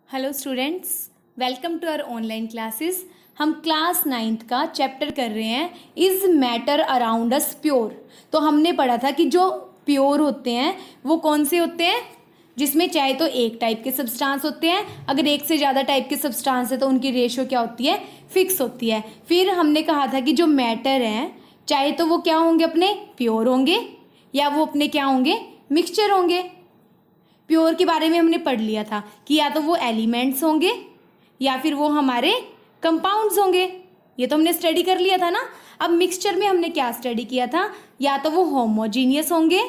Hello students, welcome to our online classes. हम class 9th का chapter कर रहे हैं is matter around us pure. तो हमने पढ़ा था कि जो प्योर होते हैं वो कौन से होते हैं, जिसमें चाहे तो एक टाइप के सब्सटेंस होते हैं, अगर एक से ज़्यादा टाइप के सब्सटेंस है तो उनकी रेशियो क्या होती है, फिक्स होती है। फिर हमने कहा था कि जो मैटर हैं चाहे तो वो क्या होंगे, अपने प्योर होंगे या वो अपने क्या होंगे, मिक्सचर होंगे। प्योर के बारे में हमने पढ़ लिया था कि या तो वो एलिमेंट्स होंगे या फिर वो हमारे कंपाउंड्स होंगे, ये तो हमने स्टडी कर लिया था ना। अब मिक्सचर में हमने क्या स्टडी किया था, या तो वो होमोजीनियस होंगे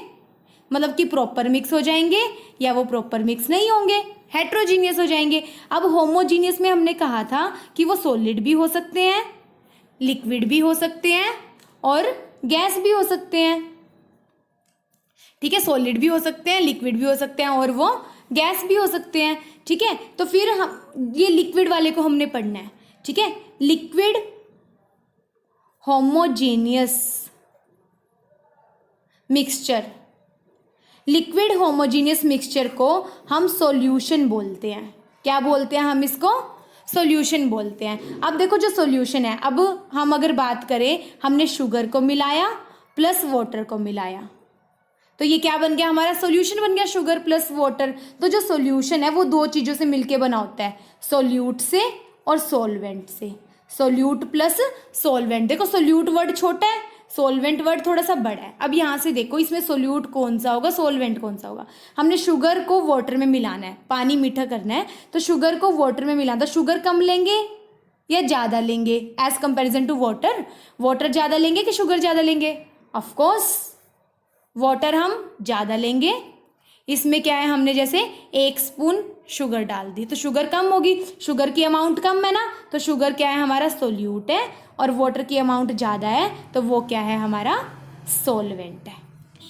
मतलब कि प्रॉपर मिक्स हो जाएंगे, या वो प्रॉपर मिक्स नहीं होंगे, हेट्रोजीनियस हो जाएंगे। अब होमोजीनियस में हमने कहा था कि वो सॉलिड भी हो सकते हैं, लिक्विड भी हो सकते हैं और गैस भी हो सकते हैं। ठीक है, सॉलिड भी हो सकते हैं, लिक्विड भी हो सकते हैं और वो गैस भी हो सकते हैं। ठीक है, तो फिर हम ये लिक्विड वाले को हमने पढ़ना है। ठीक है, liquid homogeneous mixture, liquid homogeneous mixture को हम सॉल्यूशन बोलते हैं। क्या बोलते हैं हम इसको, सॉल्यूशन बोलते हैं। अब देखो जो सॉल्यूशन है, अब हम अगर बात करें, हमने शुगर को मिलाया प्लस वाटर को मिलाया तो ये क्या बन गया, हमारा सॉल्यूशन बन गया, शुगर प्लस वाटर। तो जो सॉल्यूशन है वो दो चीज़ों से मिलके बना होता है, सॉल्यूट से और सॉल्वेंट से। सॉल्यूट प्लस सॉल्वेंट, देखो सॉल्यूट वर्ड छोटा है, सॉल्वेंट वर्ड थोड़ा सा बड़ा है। अब यहाँ से देखो इसमें सॉल्यूट कौन सा होगा, सॉल्वेंट कौन सा होगा। हमने शुगर को वाटर में मिलाना है, पानी मीठा करना है, तो शुगर को वाटर में मिलाना, तो शुगर कम लेंगे या ज़्यादा लेंगे as comparison to water, water ज़्यादा लेंगे कि शुगर ज़्यादा लेंगे, ऑफकोर्स वाटर हम ज़्यादा लेंगे। इसमें क्या है, हमने जैसे 1 स्पून शुगर डाल दी तो शुगर कम होगी, शुगर की अमाउंट कम है ना, तो शुगर क्या है, हमारा सोल्यूट है, और वाटर की अमाउंट ज़्यादा है तो वो क्या है, हमारा सॉल्वेंट है।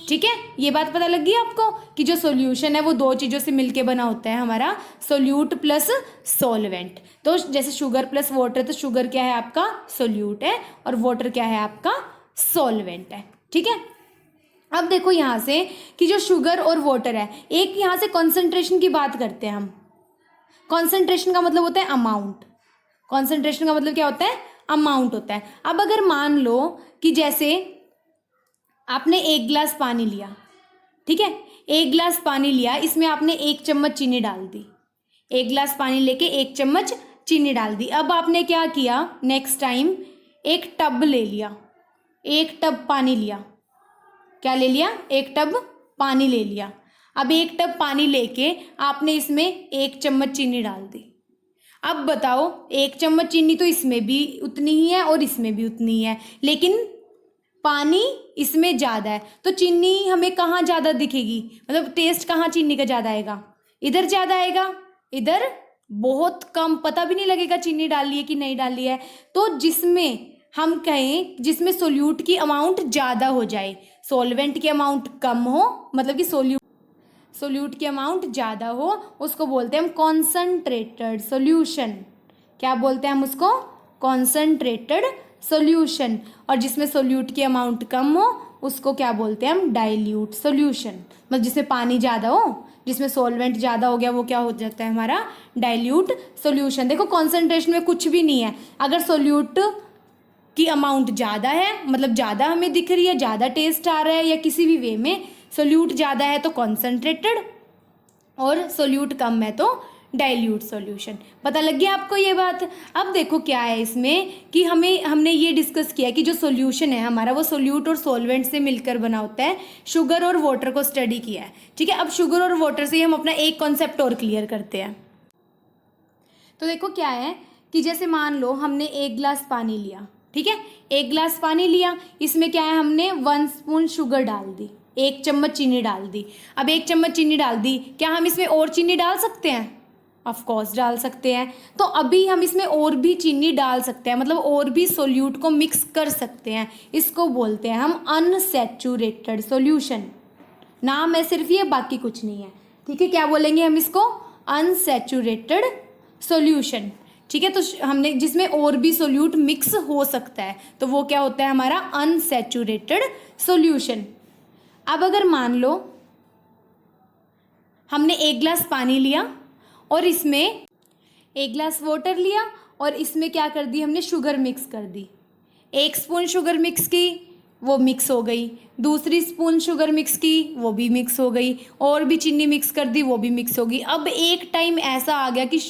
ठीक है, ये बात पता लग गई आपको कि जो सॉल्यूशन है वो दो चीज़ों से मिलके बना होता है, हमारा सोल्यूट प्लस सॉल्वेंट। तो जैसे शुगर प्लस वाटर, तो शुगर क्या है आपका, सोल्यूट है, और वाटर क्या है आपका, सॉल्वेंट है। ठीक है, अब देखो यहाँ से कि जो शुगर और वाटर है, एक यहाँ से कॉन्सेंट्रेशन की बात करते हैं हम। कॉन्सेंट्रेशन का मतलब होता है अमाउंट, कॉन्सेंट्रेशन का मतलब क्या होता है, अमाउंट होता है। अब अगर मान लो कि जैसे आपने 1 गिलास पानी लिया, ठीक है, 1 गिलास पानी लिया, इसमें आपने 1 चम्मच चीनी डाल दी, 1 गिलास पानी लेके 1 चम्मच चीनी डाल दी। अब आपने क्या किया, नेक्स्ट टाइम एक टब ले लिया, 1 टब पानी लिया, क्या ले लिया, 1 टब पानी ले लिया। अब 1 टब पानी लेके आपने इसमें 1 चम्मच चीनी डाल दी। अब बताओ, 1 चम्मच चीनी तो इसमें भी उतनी ही है और इसमें भी उतनी ही है, लेकिन पानी इसमें ज़्यादा है, तो चीनी हमें कहाँ ज़्यादा दिखेगी, मतलब टेस्ट कहाँ चीनी का ज़्यादा आएगा, इधर ज़्यादा आएगा, इधर बहुत कम, पता भी नहीं लगेगा चीनी डाली है कि नहीं डाली है। तो जिसमें हम कहें, जिसमें सोल्यूट की अमाउंट ज़्यादा हो जाए, सॉल्वेंट की अमाउंट कम हो, मतलब कि सोल्यूट की अमाउंट ज़्यादा हो, उसको बोलते हैं हम कॉन्सनट्रेटेड सोल्यूशन। क्या बोलते हैं हम उसको, कॉन्सनट्रेटेड सोल्यूशन। और जिसमें सोल्यूट की अमाउंट कम हो उसको क्या बोलते हैं हम, डाइल्यूट सोल्यूशन। मतलब जिसमें पानी ज़्यादा हो, जिसमें सॉल्वेंट ज़्यादा हो गया, वो क्या हो जाता है, हमारा डाइल्यूट सोल्यूशन। देखो कॉन्सेंट्रेशन में कुछ भी नहीं है, अगर सोल्यूट की अमाउंट ज़्यादा है, मतलब ज़्यादा हमें दिख रही है, ज़्यादा टेस्ट आ रहा है, या किसी भी वे में सोल्यूट ज़्यादा है तो कॉन्सेंट्रेटेड, और सोल्यूट कम है तो डाइल्यूट सॉल्यूशन। पता लग गया आपको ये बात। अब देखो क्या है इसमें कि हमने ये डिस्कस किया कि जो सॉल्यूशन है हमारा वो सोल्यूट और सॉल्वेंट से मिलकर बना होता है। शुगर और वाटर को स्टडी किया है। ठीक है, अब शुगर और वाटर से हम अपना एक कॉन्सेप्ट और क्लियर करते हैं। तो देखो क्या है कि जैसे मान लो हमने 1 गिलास पानी लिया, ठीक है, 1 गिलास पानी लिया, इसमें क्या है, हमने 1 स्पून शुगर डाल दी, 1 चम्मच चीनी डाल दी। अब 1 चम्मच चीनी डाल दी, क्या हम इसमें और चीनी डाल सकते हैं, ऑफ कोर्स डाल सकते हैं। तो अभी हम इसमें और भी चीनी डाल सकते हैं, मतलब और भी सोल्यूट को मिक्स कर सकते हैं, इसको बोलते हैं हम अनसैचुरेटेड सोल्यूशन। नाम है सिर्फ ये, बाकी कुछ नहीं है। ठीक है, क्या बोलेंगे हम इसको, अनसैचुरेटेड सोल्यूशन। ठीक है, तो हमने जिसमें और भी सोल्यूट मिक्स हो सकता है तो वो क्या होता है, हमारा अनसैचुरेटेड सोल्यूशन। अब अगर मान लो हमने 1 गिलास पानी लिया और इसमें 1 ग्लास वाटर लिया और इसमें क्या कर दी हमने, शुगर मिक्स कर दी। 1 स्पून शुगर मिक्स की, वो मिक्स हो गई। दूसरी स्पून शुगर मिक्स की, वो भी मिक्स हो गई। और भी चीनी मिक्स कर दी, वो भी मिक्स होगी। अब एक टाइम ऐसा आ गया कि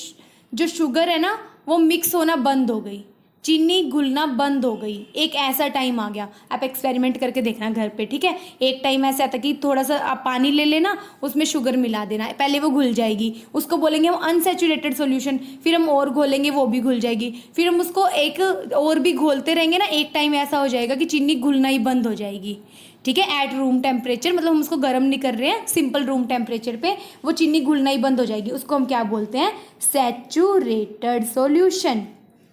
जो शुगर है ना वो मिक्स होना बंद हो गई, चीनी घुलना बंद हो गई। एक ऐसा टाइम आ गया, आप एक्सपेरिमेंट करके देखना घर पे, ठीक है। एक टाइम ऐसा आता कि थोड़ा सा आप पानी ले लेना, उसमें शुगर मिला देना, पहले वो घुल जाएगी, उसको बोलेंगे हम अनसैचुरेटेड सॉल्यूशन। फिर हम और घोलेंगे, वो भी घुल जाएगी। फिर हम उसको एक और भी घोलते रहेंगे ना, एक टाइम ऐसा हो जाएगा कि चीनी घुलना ही बंद हो जाएगी, ठीक है। एट रूम टेम्परेचर, मतलब हम उसको गर्म नहीं कर रहे हैं, सिंपल रूम टेम्परेचर पे वो चीनी घुलना ही बंद हो जाएगी। उसको हम क्या बोलते हैं, सैचुरेटेड सॉल्यूशन।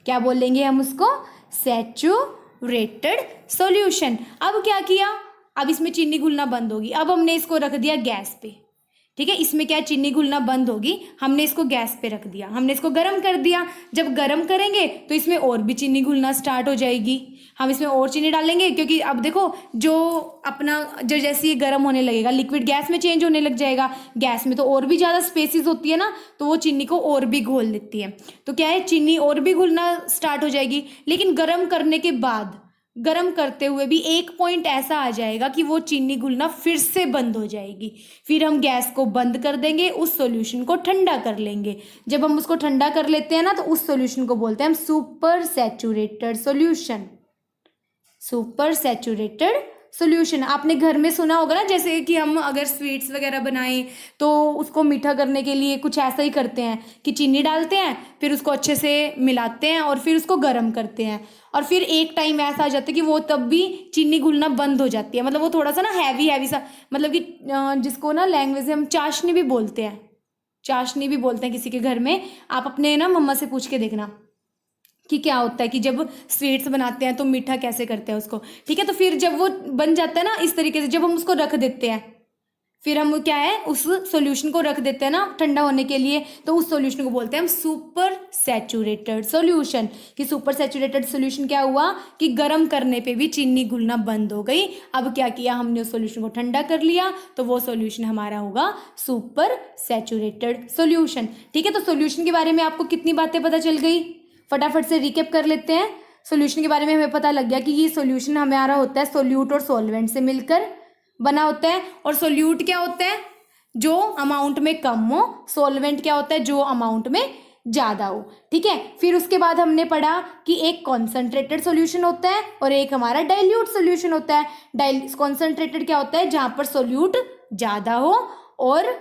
क्या बोलेंगे हम उसको, सैचुरेटेड सॉल्यूशन। अब क्या किया, अब इसमें चीनी घुलना बंद होगी। अब हमने इसको रख दिया गैस पे, ठीक है। इसमें क्या चीनी घुलना बंद होगी, हमने इसको गैस पे रख दिया, हमने इसको गर्म कर दिया। जब गर्म करेंगे तो इसमें और भी चीनी घुलना स्टार्ट हो जाएगी। हम इसमें और चीनी डालेंगे, क्योंकि अब देखो जो अपना जो जैसे ये गर्म होने लगेगा, लिक्विड गैस में चेंज होने लग जाएगा। गैस में तो और भी ज़्यादा स्पेसिस होती है ना, तो वो चीनी को और भी घोल देती है। तो क्या है, चीनी और भी घुलना स्टार्ट हो जाएगी। लेकिन गर्म करने के बाद, गर्म करते हुए भी एक पॉइंट ऐसा आ जाएगा कि वो चीनी घुलना फिर से बंद हो जाएगी। फिर हम गैस को बंद कर देंगे, उस सॉल्यूशन को ठंडा कर लेंगे। जब हम उसको ठंडा कर लेते हैं ना, तो उस सॉल्यूशन को बोलते हैं हम super saturated solution. Super saturated solution आपने घर में सुना होगा ना, जैसे कि हम अगर स्वीट्स वगैरह बनाएं तो उसको मीठा करने के लिए कुछ ऐसा ही करते हैं कि चीनी डालते हैं, फिर उसको अच्छे से मिलाते हैं और फिर उसको गर्म करते हैं। और फिर एक टाइम ऐसा आ जाता है कि वो तब भी चीनी घुलना बंद हो जाती है। मतलब वो थोड़ा सा ना हैवी हैवी सा, मतलब कि जिसको ना लैंग्वेज में हम चाशनी भी बोलते हैं, चाशनी भी बोलते हैं किसी के घर में। आप अपने ना मम्मा से पूछ के देखना कि क्या होता है कि जब स्वीट्स बनाते हैं तो मीठा कैसे करते हैं उसको, ठीक है। तो फिर जब वो बन जाता है ना इस तरीके से, जब हम उसको रख देते हैं, फिर हम क्या है उस सॉल्यूशन को रख देते हैं ना ठंडा होने के लिए, तो उस सॉल्यूशन को बोलते हैं हम सुपर सैचुरेटेड सॉल्यूशन। कि सुपर सैचुरेटेड सॉल्यूशन क्या हुआ कि गर्म करने पे भी चीनी घुलना बंद हो गई। अब क्या किया हमने, उस सॉल्यूशन को ठंडा कर लिया, तो वो सॉल्यूशन हमारा होगा सुपर सैचुरेटेड सॉल्यूशन, ठीक है। तो सॉल्यूशन के बारे में आपको कितनी बातें पता चल गई, फटाफट से रिकेप कर लेते हैं। सॉल्यूशन के बारे में हमें पता लग गया कि ये सॉल्यूशन हमारा होता है सोल्यूट और सॉल्वेंट से मिलकर बना होता है। और सोल्यूट क्या होता है, जो अमाउंट में कम हो। सॉल्वेंट क्या होता है, जो अमाउंट में ज़्यादा हो, ठीक है। फिर उसके बाद हमने पढ़ा कि एक कॉन्सेंट्रेटेड सॉल्यूशन होता है और एक हमारा डाइल्यूट सॉल्यूशन होता है। कॉन्सेंट्रेटेड क्या होता है, जहाँ पर सोल्यूट ज़्यादा हो और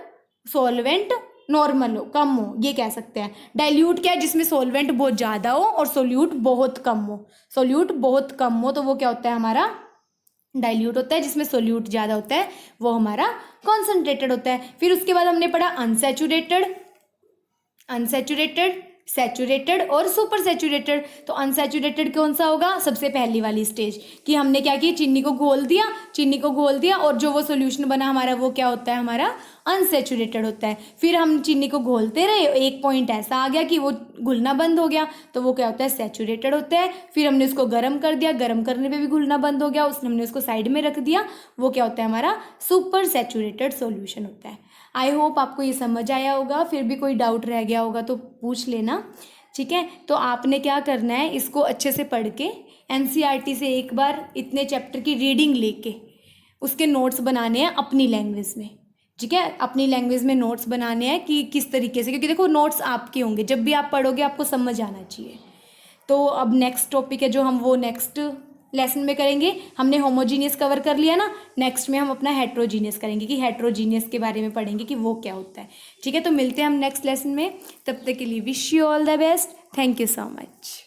सॉल्वेंट नॉर्मल हो, कम हो, ये कह सकते हैं। डाइल्यूट क्या है, जिसमें सॉल्वेंट बहुत ज़्यादा हो और सोल्यूट बहुत कम हो। सोल्यूट बहुत कम हो तो वो क्या होता है, हमारा डाइल्यूट होता है। जिसमें सोल्यूट ज़्यादा होता है वो हमारा कॉन्सेंट्रेटेड होता है। फिर उसके बाद हमने पढ़ा अनसैचुरेटेड, अनसैचुरेटेड, सैचुरेटेड और सुपर सैचुरेटेड। तो अनसैचुरेटेड कौन सा होगा, सबसे पहली वाली स्टेज कि हमने क्या किया, चीनी को घोल दिया, चीनी को घोल दिया और जो वो सॉल्यूशन बना हमारा वो क्या होता है, हमारा अनसैचुरेटेड होता है। फिर हम चीनी को घोलते रहे, एक पॉइंट ऐसा आ गया कि वो घुलना बंद हो गया, तो वो क्या होता है, सैचुरेटेड होता है। फिर हमने उसको गर्म कर दिया, गर्म करने पे भी घुलना बंद हो गया, उसने हमने उसको साइड में रख दिया, वो क्या होता है, हमारा सुपर सैचुरेटेड सॉल्यूशन होता है। आई होप आपको ये समझ आया होगा। फिर भी कोई डाउट रह गया होगा तो पूछ लेना, ठीक है। तो आपने क्या करना है, इसको अच्छे से पढ़ के एनसीईआरटी से एक बार इतने चैप्टर की रीडिंग लेके उसके नोट्स बनाने हैं अपनी लैंग्वेज में, ठीक है। अपनी लैंग्वेज में नोट्स बनाने हैं कि किस तरीके से, क्योंकि देखो नोट्स आपके होंगे, जब भी आप पढ़ोगे आपको समझ आना चाहिए। तो अब नेक्स्ट टॉपिक है जो हम वो नेक्स्ट लेसन में करेंगे। हमने होमोजीनियस कवर कर लिया ना, नेक्स्ट में हम अपना हेट्रोजीनियस करेंगे कि हेट्रोजीनियस के बारे में पढ़ेंगे कि वो क्या होता है, ठीक है। तो मिलते हैं हम नेक्स्ट लेसन में, तब तक के लिए wish you all the best. Thank you so much.